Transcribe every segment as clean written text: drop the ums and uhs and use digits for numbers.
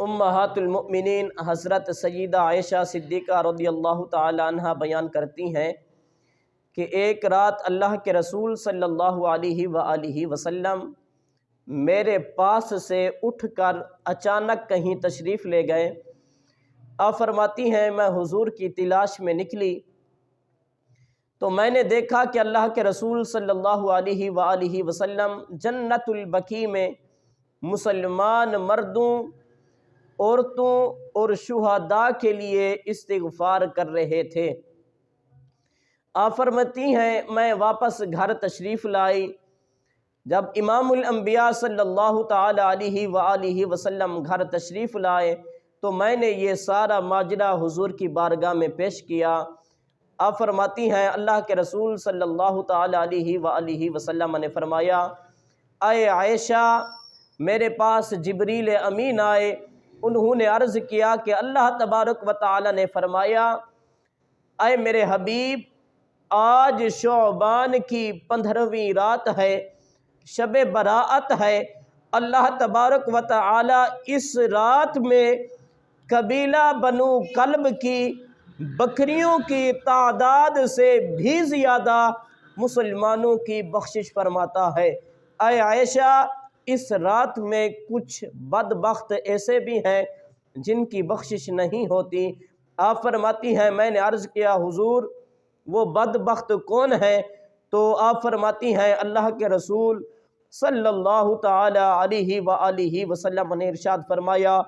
امہات المؤمنین حضرت سیدہ عائشہ صدیقہ رضی اللہ تعالی عنہ بیان کرتی ہیں کہ ایک رات اللہ کے رسول صلی اللہ علیہ وآلہ وسلم میرے پاس سے اٹھ کر اچانک کہیں تشریف لے گئے۔ آپ فرماتی ہیں میں حضور کی تلاش میں نکلی تو میں نے دیکھا کہ اللہ کے رسول صلی اللہ علیہ وآلہ وسلم جنت البقیع میں مسلمان مردوں، عورتوں اور شہداء کے لیے استغفار کر رہے تھے۔ آپ فرماتی ہیں میں واپس گھر تشریف لائی۔ جب امام الانبیاء صلی اللہ تعالی علیہ وآلہ وسلم گھر تشریف لائے تو میں نے یہ سارا ماجرا حضور کی بارگاہ میں پیش کیا۔ آپ فرماتی ہیں اللہ کے رسول صلی اللہ تعالی علیہ وآلہ وسلم نے فرمایا، اے عائشہ، میرے پاس جبریل امین آئے، انہوں نے عرض کیا کہ اللہ تبارک و تعالی نے فرمایا، اے میرے حبیب، آج شعبان کی 15ویں رات ہے، شب براءت ہے۔ اللہ تبارک و تعالی اس رات میں قبیلہ بنو کلب کی بکریوں کی تعداد سے بھی زیادہ مسلمانوں کی بخشش فرماتا ہے۔ اے عائشہ، اس رات میں کچھ بدبخت ایسے بھی ہیں جن کی بخشش نہیں ہوتی۔ آپ فرماتی ہیں میں نے عرض کیا حضور وہ بدبخت کون ہے؟ تو آپ فرماتی ہیں اللہ کے رسول صلی اللہ تعالی علیہ وآلہ وسلم نے ارشاد فرمایا،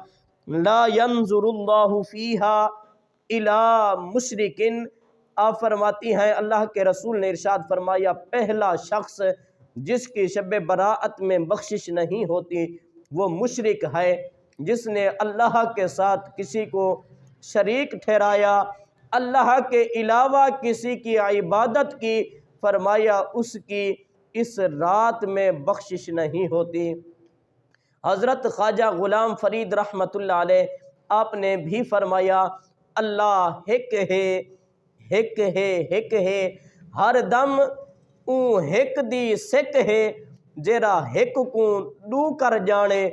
لا ينظر اللہ فیہا الی مشرک۔ آپ فرماتی ہیں اللہ کے رسول نے ارشاد فرمایا پہلا شخص جس کی شب براءت میں بخشش نہیں ہوتی وہ مشرک ہے، جس نے اللہ کے ساتھ کسی کو شریک ٹھہرایا، اللہ کے علاوہ کسی کی عبادت کی، فرمایا اس کی اس رات میں بخشش نہیں ہوتی۔ حضرت خواجہ غلام فرید رحمۃ اللہ علیہ آپ نے بھی فرمایا، اللہ ہک ہے، ہک ہے، ہک ہے، ہر دم اون ہک دی سک ہے، جیرا ہک کو ڈو کر جانے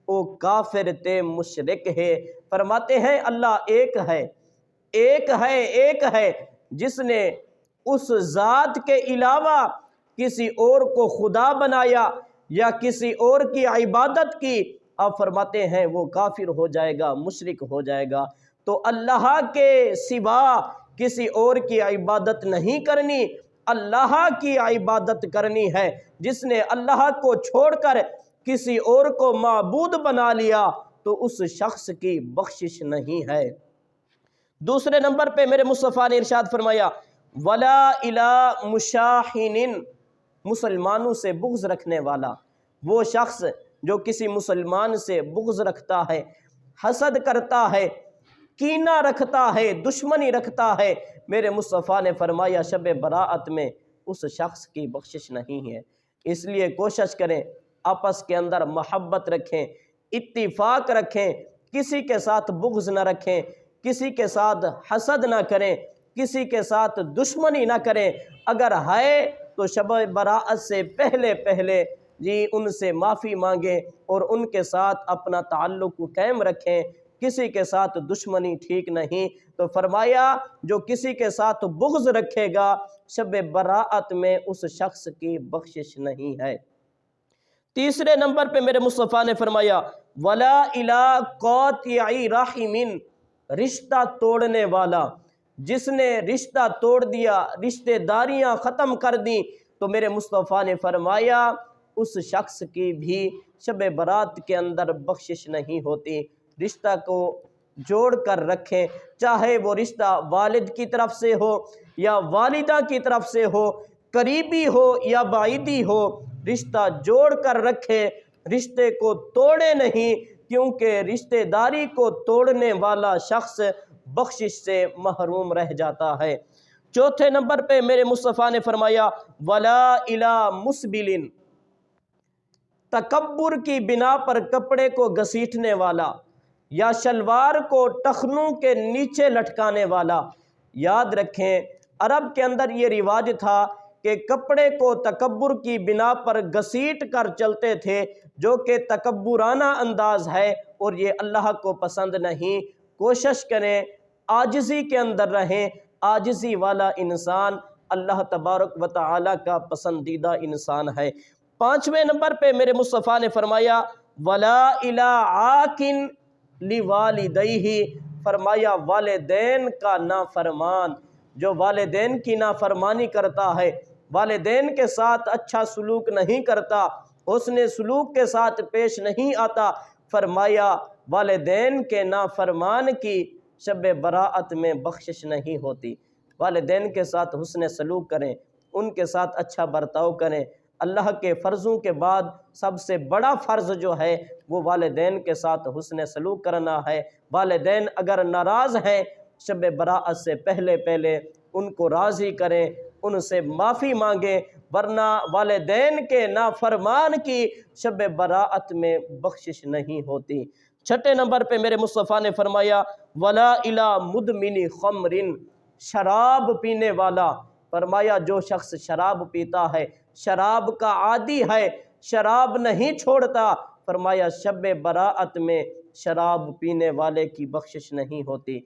او کافر تے مشرک ہے۔ فرماتے ہیں اللہ ایک ہے، ایک ہے، ایک ہے، جس نے اس ذات کے علاوہ کسی اور کو خدا بنایا یا کسی اور کی عبادت کی، آپ فرماتے ہیں وہ کافر ہو جائے گا، مشرک ہو جائے گا۔ تو اللہ کے سوا کسی اور کی عبادت نہیں کرنی، اللہ کی عبادت کرنی ہے۔ جس نے اللہ کو چھوڑ کر کسی اور کو معبود بنا لیا تو اس شخص کی بخشش نہیں ہے۔ دوسرے نمبر پہ میرے مصطفیٰ نے ارشاد فرمایا، ولا الی مشاحن، مسلمانوں سے بغض رکھنے والا، وہ شخص جو کسی مسلمان سے بغض رکھتا ہے، حسد کرتا ہے، کینہ رکھتا ہے، دشمنی رکھتا ہے، میرے مصطفیٰ نے فرمایا شب براءت میں اس شخص کی بخشش نہیں ہے۔ اس لیے کوشش کریں آپس کے اندر محبت رکھیں، اتفاق رکھیں، کسی کے ساتھ بغض نہ رکھیں، کسی کے ساتھ حسد نہ کریں، کسی کے ساتھ دشمنی نہ کریں۔ اگر ہے تو شب براءت سے پہلے پہلے ان سے معافی مانگیں اور ان کے ساتھ اپنا تعلق کو قائم رکھیں۔ کسی کے ساتھ دشمنی ٹھیک نہیں۔ تو فرمایا جو کسی کے ساتھ بغض رکھے گا شب براءت میں اس شخص کی بخشش نہیں ہے۔ تیسرے نمبر پہ میرے مصطفیٰ نے فرمایا، ولا الی قاطع رحم، رشتہ توڑنے والا، جس نے رشتہ توڑ دیا، رشتہ داریاں ختم کر دیں، تو میرے مصطفیٰ نے فرمایا اس شخص کی بھی شب برات کے اندر بخشش نہیں ہوتی۔ رشتہ کو جوڑ کر رکھیں، چاہے وہ رشتہ والد کی طرف سے ہو یا والدہ کی طرف سے ہو، قریبی ہو یا بعیدی ہو، رشتہ جوڑ کر رکھیں، رشتے کو توڑے نہیں، کیونکہ رشتہ داری کو توڑنے والا شخص بخشش سے محروم رہ جاتا ہے۔ چوتھے نمبر پہ میرے مصطفیٰ نے فرمایا، ولا الی مسبل، تکبر کی بنا پر کپڑے کو گھسیٹنے والا یا شلوار کو ٹخنوں کے نیچے لٹکانے والا۔ یاد رکھیں عرب کے اندر یہ رواج تھا کہ کپڑے کو تکبر کی بنا پر گھسیٹ کر چلتے تھے، جو کہ تکبرانہ انداز ہے اور یہ اللہ کو پسند نہیں۔ کوشش کریں عاجزی کے اندر رہیں، عاجزی والا انسان اللہ تبارک و تعالی کا پسندیدہ انسان ہے۔ 5ویں نمبر پہ میرے مصطفیٰ نے فرمایا وَلَا إِلَىٰ عَاقٍ لِوَالِدَيْهِ، فرمایا والدین کا نافرمان، جو والدین کی نافرمانی کرتا ہے، والدین کے ساتھ اچھا سلوک نہیں کرتا، حسن سلوک کے ساتھ پیش نہیں آتا، فرمایا والدین کے نافرمان کی شب براءت میں بخشش نہیں ہوتی۔ والدین کے ساتھ حسن سلوک کریں، ان کے ساتھ اچھا برتاؤ کریں۔ اللہ کے فرضوں کے بعد سب سے بڑا فرض جو ہے وہ والدین کے ساتھ حسن سلوک کرنا ہے۔ والدین اگر ناراض ہیں، شب براءت سے پہلے ان کو راضی کریں، ان سے معافی مانگیں، ورنہ والدین کے نافرمان کی شب براءت میں بخشش نہیں ہوتی۔ 6 نمبر پہ میرے مصطفیٰ نے فرمایا وَلَا إِلَىٰ مُدْمِنِ خَمْرٍ، شراب پینے والا، فرمایا جو شخص شراب پیتا ہے، شراب کا عادی ہے، شراب نہیں چھوڑتا، فرمایا شب براءت میں شراب پینے والے کی بخشش نہیں ہوتی۔